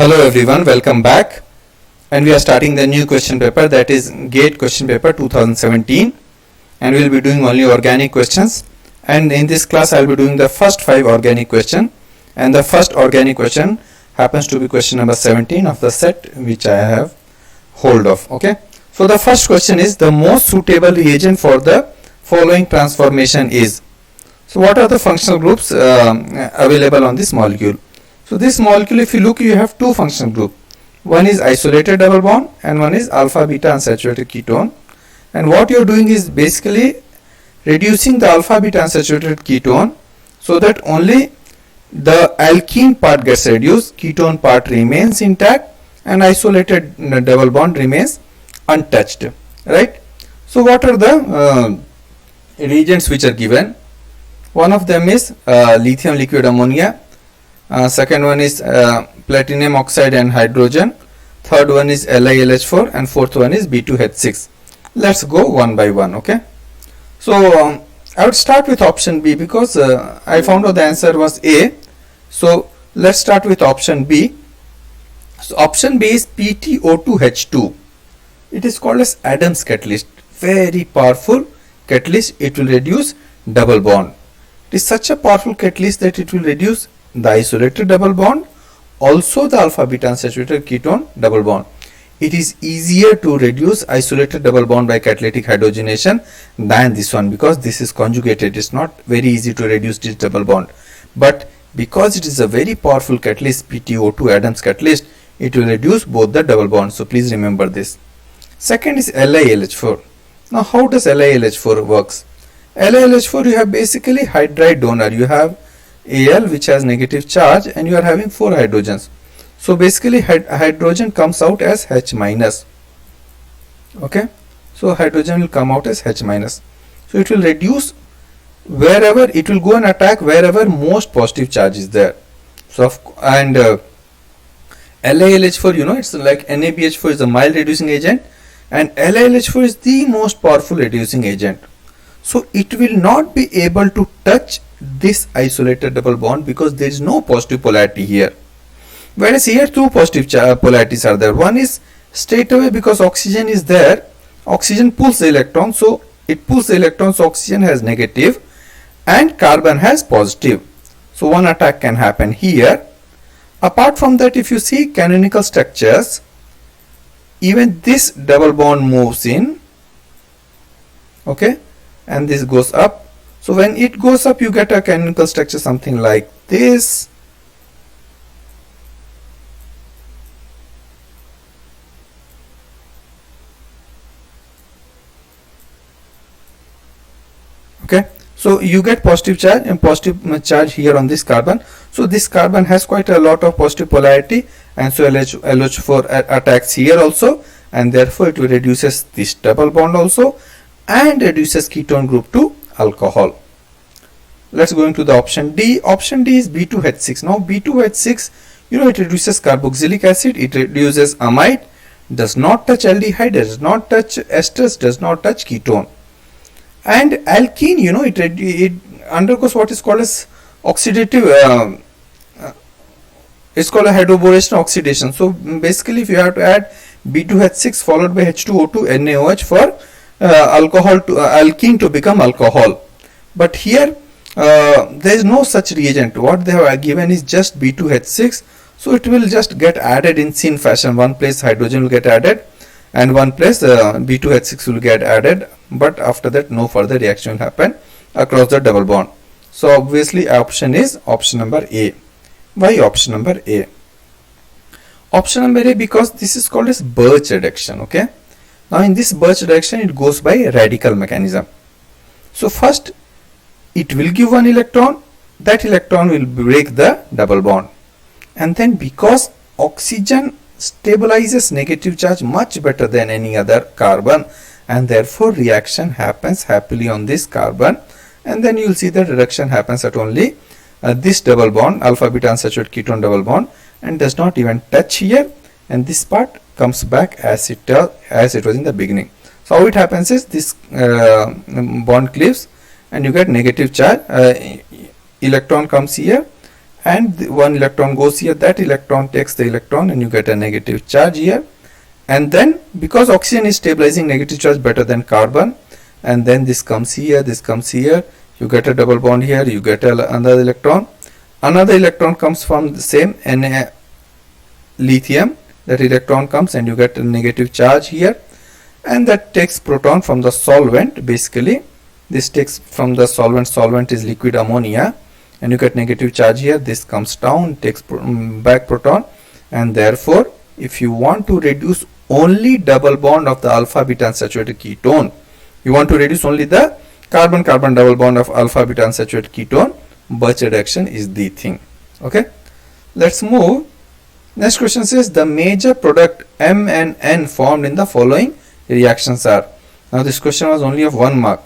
Hello everyone, welcome back, and we are starting the new question paper, that is GATE question paper 2017, and we will be doing only organic questions. And in this class I will be doing the first 5 organic question, and the first organic question happens to be question number 17 of the set which I have hold of. Okay, so the first question is, the most suitable reagent for the following transformation is. So what are the functional groups available on this molecule? So this molecule, if you look, you have two functional groups. One is isolated double bond and one is alpha beta unsaturated ketone. And what you are doing is basically reducing the alpha beta unsaturated ketone so that only the alkene part gets reduced, ketone part remains intact, and isolated double bond remains untouched. Right? So what are the reagents which are given? One of them is lithium liquid ammonia. Second one is platinum oxide and hydrogen. Third one is LiLH4, and fourth one is B2H6. Let's go one by one. Okay, so I would start with option B because I found out the answer was A. So let's start with option B. So option B is PTO2H2. It is called as Adams catalyst. Very powerful catalyst. It will reduce double bond. It is such a powerful catalyst that it will reduce the isolated double bond, also the alpha beta unsaturated ketone double bond. It is easier to reduce isolated double bond by catalytic hydrogenation than this one, because this is conjugated. It's not very easy to reduce this double bond, but because it is a very powerful catalyst, PTO2 Adams catalyst, it will reduce both the double bonds. So please remember this. Second is LiLH4. Now how does LiLH4 works? LiLH4, you have basically hydride donor. You have Al which has negative charge and you are having 4 hydrogens. So basically hydrogen comes out as H minus. Okay, so hydrogen will come out as H minus. So it will reduce wherever, it will go and attack wherever most positive charge is there. So and LiLH4, you know, it's like NaBH4 is a mild reducing agent and LiLH4 is the most powerful reducing agent. So it will not be able to touch this isolated double bond because there is no positive polarity here, whereas here two positive polarities are there. One is straight away, because oxygen is there, oxygen pulls the electron, so it pulls the electrons, so oxygen has negative and carbon has positive, so one attack can happen here. Apart from that, if you see canonical structures, even this double bond moves in, okay, and this goes up. So when it goes up, you get a canonical structure something like this. Okay, so you get positive charge and positive charge here on this carbon. So this carbon has quite a lot of positive polarity, and so LH4 attacks here also, and therefore it will reduces this double bond also and reduces ketone group to alcohol. Let's go into the option D. Option D is B2H6. Now B2H6, you know, it reduces carboxylic acid, it reduces amide, does not touch aldehyde, does not touch esters, does not touch ketone. And alkene, you know, it undergoes what is called as oxidative, it's called a hydroboration oxidation. So basically if you have to add B2H6 followed by H2O2 NaOH for alcohol to alkene to become alcohol, but here there is no such reagent. What they have given is just B2H6, so it will just get added in syn fashion. One place hydrogen will get added and one place B2H6 will get added, but after that no further reaction will happen across the double bond. So obviously option is option number A. Why option number A? Option number A because this is called as Birch reduction. Okay, now in this Birch reduction it goes by radical mechanism. So first it will give one electron, that electron will break the double bond, and then because oxygen stabilizes negative charge much better than any other carbon, and therefore reaction happens happily on this carbon, and then you will see that reduction happens at only this double bond, alpha beta unsaturated ketone double bond, and does not even touch here, and this part comes back as it was in the beginning. So how it happens is this bond cleaves and you get negative charge, electron comes here and one electron goes here, that electron takes the electron and you get a negative charge here. And then because oxygen is stabilizing negative charge better than carbon, and then this comes here, you get a double bond here, you get another electron. Another electron comes from the same Na lithium, that electron comes and you get a negative charge here, and that takes proton from the solvent. Basically this takes from the solvent is liquid ammonia, and you get negative charge here. This comes down, takes back proton, and therefore if you want to reduce only double bond of the alpha beta unsaturated ketone, you want to reduce only the carbon carbon double bond of alpha beta unsaturated ketone, Birch reduction is the thing. Okay, let's move. Next question says the major product M and N formed in the following reactions are. Now this question was only of 1 mark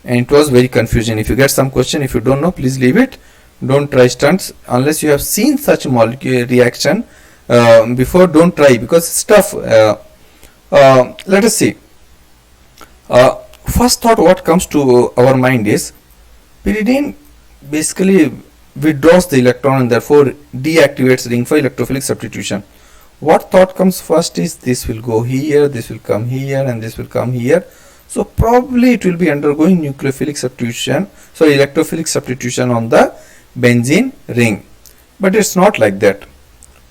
and it was very confusing. If you get some question, if you don't know, please leave it. Don't try stunts unless you have seen such molecule reaction before. Don't try because it's tough. Let us see. First thought what comes to our mind is pyridine basically withdraws the electron and therefore deactivates ring for electrophilic substitution. What thought comes first is this will go here, this will come here, and this will come here. So probably it will be undergoing nucleophilic substitution, so electrophilic substitution on the benzene ring. But it's not like that.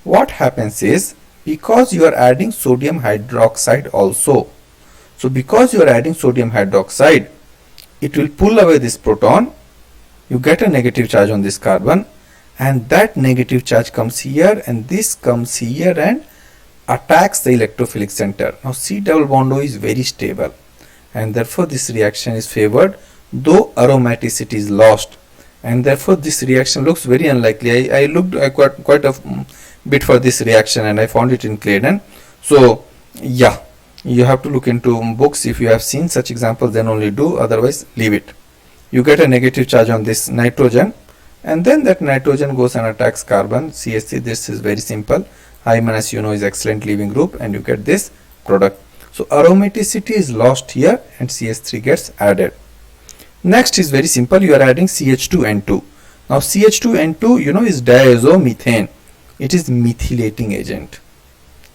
What happens is, because you are adding sodium hydroxide also, so because you are adding sodium hydroxide, it will pull away this proton. You get a negative charge on this carbon, and that negative charge comes here, and this comes here and attacks the electrophilic center. Now C double bond O is very stable, and therefore this reaction is favored, though aromaticity is lost, and therefore this reaction looks very unlikely. I looked quite a bit for this reaction and I found it in Claydon. So yeah, you have to look into books. If you have seen such examples, then only do, otherwise leave it. You get a negative charge on this nitrogen, and then that nitrogen goes and attacks carbon, CH3. This is very simple. Hymen, as you know, is excellent leaving group, and you get this product. So aromaticity is lost here and CH3 gets added. Next is very simple. You are adding CH2N2. Now CH2N2, you know, is diazomethane. It is methylating agent.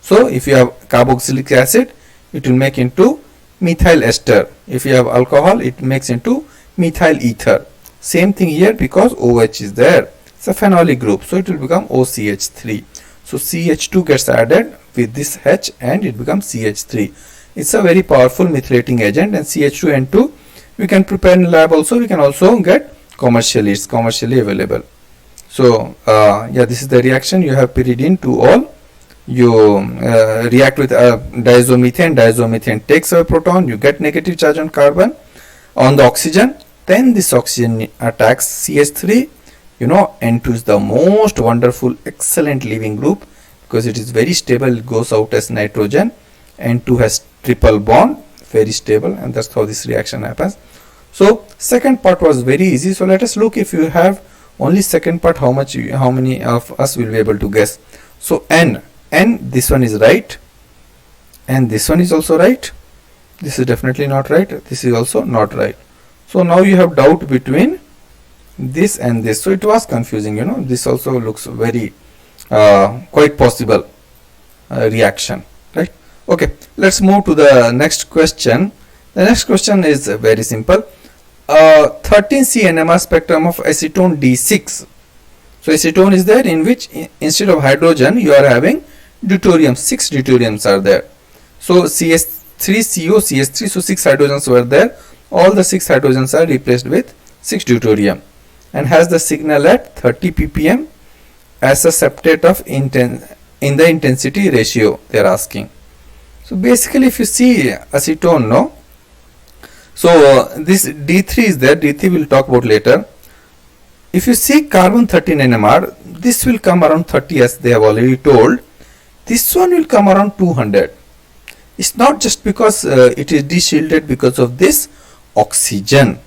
So if you have carboxylic acid, it will make into methyl ester. If you have alcohol, it makes into methyl ether. Same thing here, because OH is there. It's a phenolic group, so it will become OCH3. So CH2 gets added with this H and it becomes CH3. It's a very powerful methylating agent, and CH2N2 we can prepare in lab also. We can also get commercially. It's commercially available. So yeah, this is the reaction. You have pyridine 2-ol. You react with diazomethane. Diazomethane takes away proton. You get negative charge on carbon, on the oxygen. Then this oxygen attacks CH3. You know, N2 is the most wonderful, excellent leaving group because it is very stable. It goes out as nitrogen. N2 has triple bond, very stable, and that's how this reaction happens. So second part was very easy. So let us look, if you have only second part, how many of us will be able to guess. So N, this one is right, and this one is also right. This is definitely not right. This is also not right. So now you have doubt between this and this. So it was confusing, you know. This also looks very quite possible reaction, right? Okay, let's move to the next question. The next question is very simple. 13C NMR spectrum of acetone D6. So acetone is there, in which instead of hydrogen you are having deuterium. 6 deuteriums are there. So CS3CO CS3, so 6 hydrogens were there. All the 6 hydrogens are replaced with 6 deuterium, and has the signal at 30 ppm as a septate of in the intensity ratio they are asking. So basically, if you see acetone, no, so this D3 is there. D3 we'll talk about later. If you see carbon 13 NMR, this will come around 30, as they have already told. This one will come around 200. It's not just because it is deshielded because of this oxygen.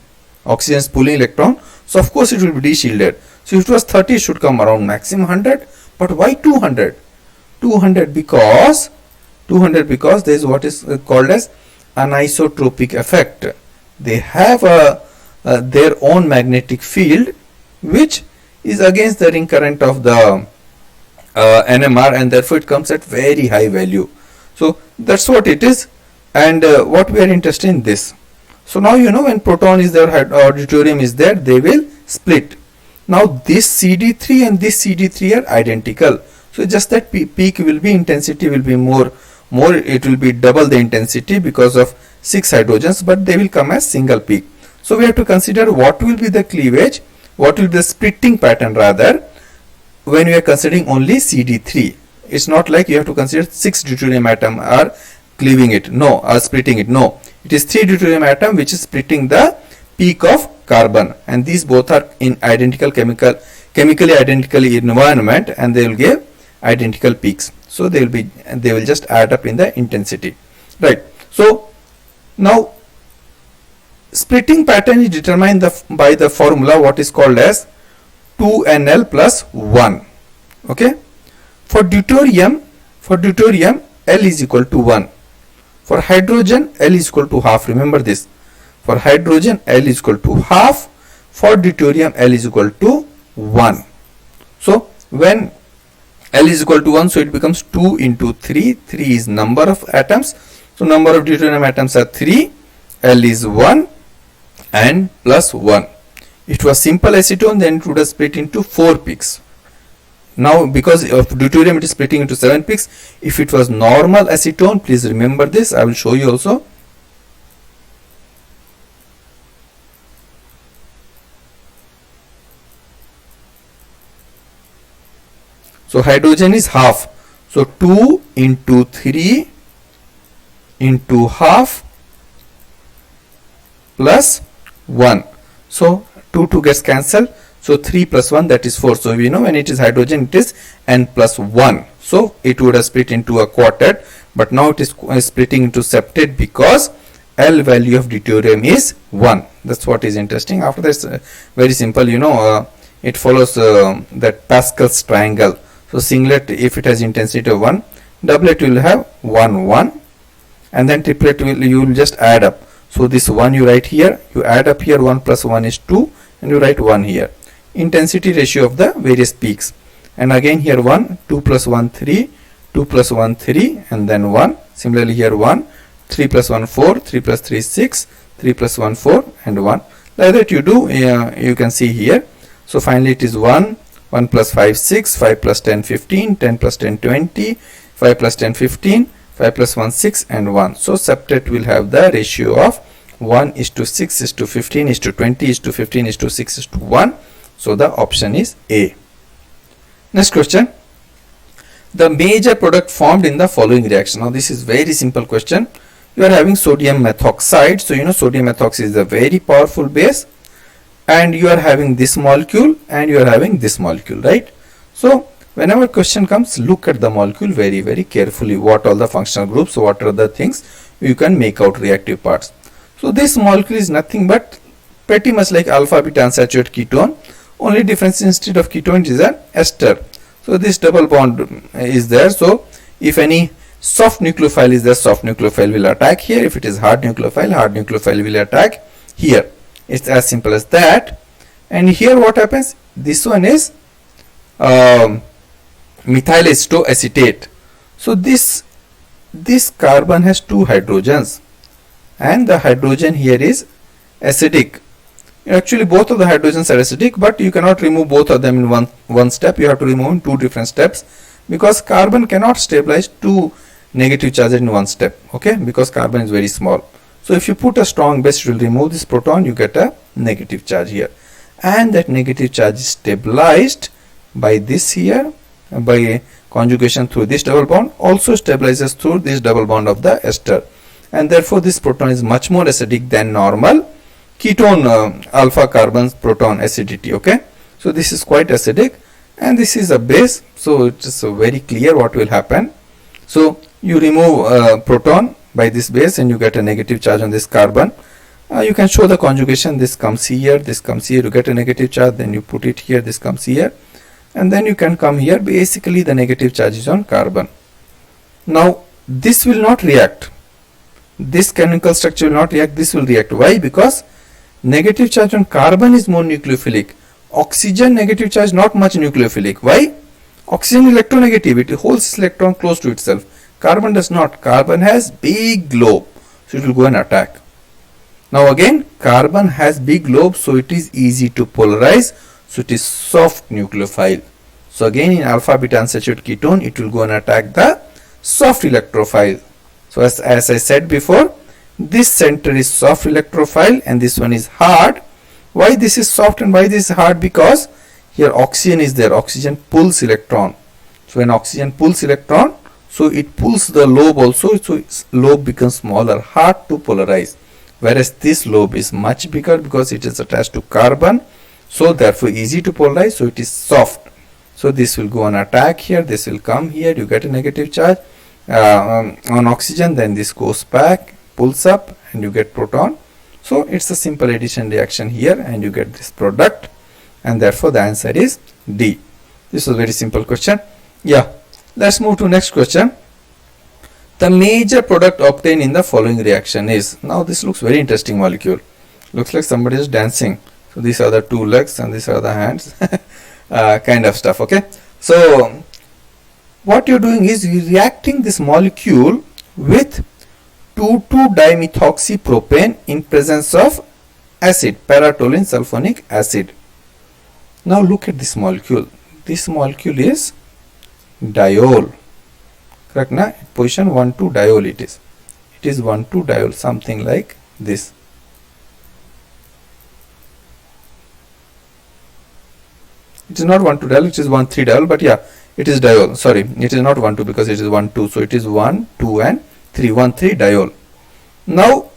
Oxygen is pulling electron, so of course it will be deshielded. So if it was 30, it should come around maximum 100. But why 200? 200 because there is what is called as anisotropic effect. They have their own magnetic field which is against the ring current of the NMR, and therefore it comes at very high value. So that's what it is, and what we are interested in this. So now you know when proton is there or deuterium is there, they will split. Now this CD3 and this CD3 are identical. So just that peak will be, intensity will be more, it will be double the intensity because of 6 hydrogens, but they will come as single peak. So we have to consider what will be the cleavage, what will be the splitting pattern rather, when we are considering only CD3. It's not like you have to consider 6 deuterium atom are cleaving it, no, or splitting it, no. It is 3 deuterium atom which is splitting the peak of carbon, and these both are in identical chemically identical environment, and they will give identical peaks. So they will just add up in the intensity, right? So now splitting pattern is determined by the formula what is called as 2NL plus 1. Okay, for deuterium L is equal to 1. For hydrogen L is equal to half. Remember this. For hydrogen L is equal to half. For deuterium L is equal to 1. So when L is equal to 1, so it becomes 2 into 3. 3 is number of atoms. So number of deuterium atoms are 3. L is 1 and plus 1. It was simple acetone, then it would have split into 4 peaks. Now because of deuterium it is splitting into 7 peaks. If it was normal acetone, please remember this, I will show you also. So hydrogen is half. So 2 into 3 into half plus 1. So 2 gets cancelled. So 3 plus 1, that is 4. So we know when it is hydrogen it is N plus 1. So it would have split into a quartet, but now it is splitting into septet because L value of deuterium is 1. That's what is interesting. After that, very simple, you know, it follows that Pascal's triangle. So singlet, if it has intensity of 1, doublet will have 1 1, and then triplet you will just add up. So this 1 you write here, you add up here, 1 plus 1 is 2, and you write 1 here. Intensity ratio of the various peaks, and again here 1, 2 plus 1 3, 2 plus 1 3, and then 1. Similarly here 1, 3 plus 1 4, 3 plus 3 6, 3 plus 1 4, and 1. Like that you do, you can see here. So finally it is 1, 1 plus 5 6, 5 plus 10 15, 10 plus 10 20, 5 plus 10 15, 5 plus 1 6, and 1. So septet will have the ratio of 1 is to 6 is to 15 is to 20 is to 15 is to 6 is to 1. So the option is A. Next question. The major product formed in the following reaction. Now this is very simple question. You are having sodium methoxide. So you know sodium methoxide is a very powerful base, and you are having this molecule and you are having this molecule, right? So whenever question comes, look at the molecule very very carefully. What all the functional groups, what are the things you can make out reactive parts. So this molecule is nothing but pretty much like alpha beta unsaturated ketone. Only difference, instead of ketone it is an ester. So this double bond is there. So if any soft nucleophile is there, soft nucleophile will attack here. If it is hard nucleophile will attack here. It's as simple as that. And here what happens? This one is methyl acetoacetate. So this carbon has 2 hydrogens, and the hydrogen here is acidic. Actually both of the hydrogens are acidic, but you cannot remove both of them in one step. You have to remove in 2 different steps, because carbon cannot stabilize 2 negative charges in one step, okay, because carbon is very small. So if you put a strong base, it will remove this proton, you get a negative charge here, and that negative charge is stabilized by this here, by conjugation through this double bond, also stabilizes through this double bond of the ester, and therefore this proton is much more acidic than normal ketone alpha carbon's proton acidity, okay. So this is quite acidic, and this is a base, so it is very clear what will happen. So you remove proton by this base and you get a negative charge on this carbon. You can show the conjugation. This comes here, this comes here, you get a negative charge, then you put it here, this comes here, and then you can come here. Basically the negative charge is on carbon. Now this will not react, this chemical structure will not react, this will react. Why? Because negative charge on carbon is more nucleophilic. Oxygen negative charge, not much nucleophilic. Why? Oxygen electronegative, it holds its electron close to itself. Carbon does not. Carbon has big lobe, so it will go and attack. Now again, carbon has big lobe, so it is easy to polarize, so it is soft nucleophile. So again, in alpha beta unsaturated ketone, it will go and attack the soft electrophile. So as I said before, this center is soft electrophile and this one is hard. Why this is soft and why this is hard? Because here oxygen is there. Oxygen pulls electron. So when oxygen pulls electron, so it pulls the lobe also. So its lobe becomes smaller, hard to polarize. Whereas this lobe is much bigger because it is attached to carbon. So therefore easy to polarize. So it is soft. So this will go and attack here. This will come here. You get a negative charge on oxygen. Then this goes back, pulls up, and you get proton. So it's a simple addition reaction here, and you get this product. And therefore the answer is D. This was a very simple question. Yeah. Let's move to next question. The major product obtained in the following reaction is. Now this looks very interesting molecule. Looks like somebody is dancing. So these are the two legs and these are the hands. Kind of stuff. Okay. So what you're doing is you're reacting this molecule with 2,2-dimethoxypropane in presence of acid, para-toluene sulfonic acid. Now look at this molecule. This molecule is diol. Correct na? Position 1,2 diol it is. It is 1,2 diol, something like this. It is not 1,2 diol, it is 1,3 diol, but yeah, it is diol. Sorry, it is not 1,2 because it is 1,2. So it is 1, 2 and 3, 1,3 diol. Now,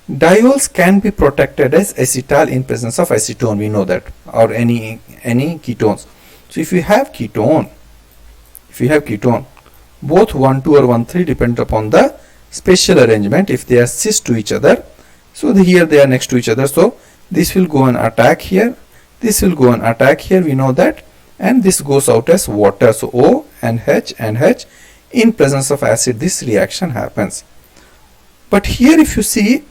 diols can be protected as acetal in presence of acetone, we know that, or any ketones. So if you have ketone, both 1, 2 or 1, 3 depend upon the spatial arrangement. If they are cis to each other, so here they are next to each other. So this will go and attack here. This will go and attack here. We know that, and this goes out as water. So O and H in presence of acid. This reaction happens. But here, if you see,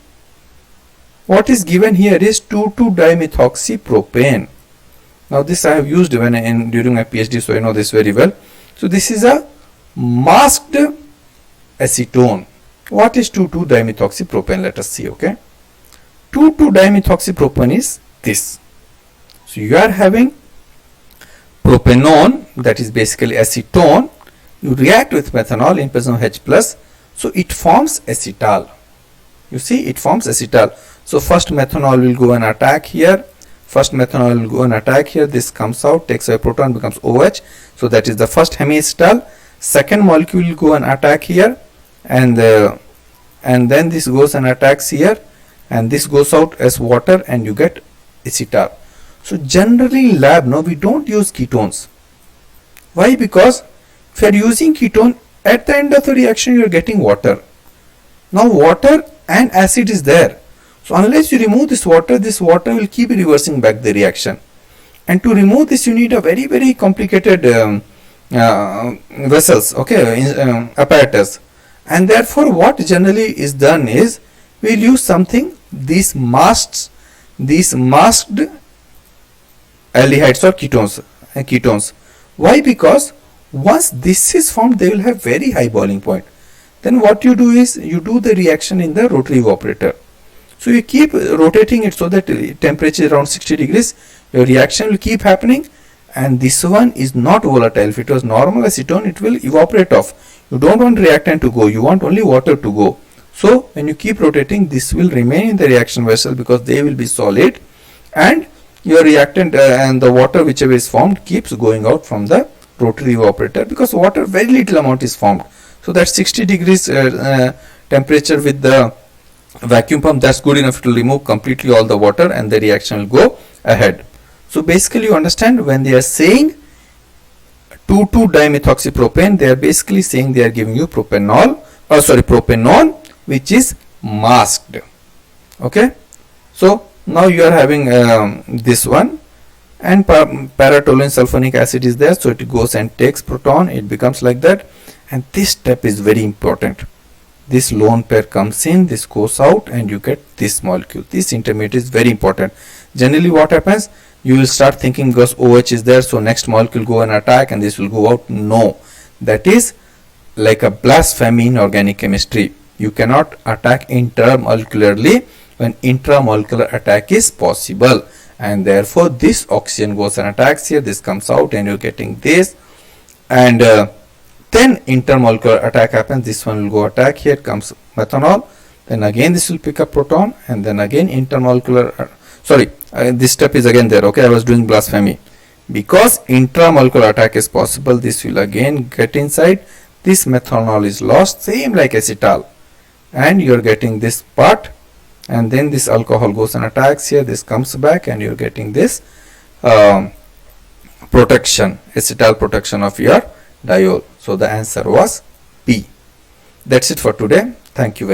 what is given here is 2,2-dimethoxypropane. Now this I have used during my PhD, so I know this very well. So this is a masked acetone. What is 2,2-dimethoxypropane? Let us see. Okay, 2,2-dimethoxypropane is this. So you are having propanone, that is basically acetone. You react with methanol in presence of H plus, so it forms acetal. You see, it forms acetal. So first methanol will go and attack here. This comes out, takes away proton, becomes OH. So that is the first hemiacetal. Second molecule will go and attack here, and then this goes and attacks here, and this goes out as water, and you get acetal. So generally in lab, no, we don't use ketones. Why? Because if you are using ketone, at the end of the reaction you are getting water. Now water and acid is there. So unless you remove this water will keep reversing back the reaction. And to remove this, you need a very, very complicated vessels, okay, apparatus. And therefore what generally is done is, we will use something, these masked aldehydes or ketones. Why? Because once this is formed, they will have very high boiling point. Then what you do is, you do the reaction in the rotary evaporator. So you keep rotating it so that temperature is around 60 degrees. Your reaction will keep happening, and this one is not volatile. If it was normal acetone, it will evaporate off. You don't want reactant to go, you want only water to go. So when you keep rotating, this will remain in the reaction vessel because they will be solid, and your reactant and the water whichever is formed keeps going out from the rotary evaporator, because water very little amount is formed. So that 60 degrees temperature with the vacuum pump, that's good enough to remove completely all the water, and the reaction will go ahead. So basically you understand, when they are saying 2,2-dimethoxypropane, they are basically saying they are giving you propanone, which is masked. Okay, so now you are having this one, and para-toluene sulfonic acid is there, so it goes and takes proton, it becomes like that. And this step is very important. This lone pair comes in, this goes out, and you get this molecule. This intermediate is very important. Generally what happens, you will start thinking because OH is there, so next molecule go and attack and this will go out. No, that is like a blasphemy in organic chemistry. You cannot attack intermolecularly when intramolecular attack is possible, and therefore this oxygen goes and attacks here, this comes out and you're getting this, and then intermolecular attack happens, this one will go attack, here comes methanol, then again this will pick up proton, and then again intermolecular this step is again there. Okay, I was doing blasphemy. Because intramolecular attack is possible, this will again get inside, this methanol is lost, same like acetal, and you're getting this part, and then this alcohol goes and attacks here, this comes back and you're getting this protection, acetal protection of your diol. So the answer was B. That's it for today. Thank you very much.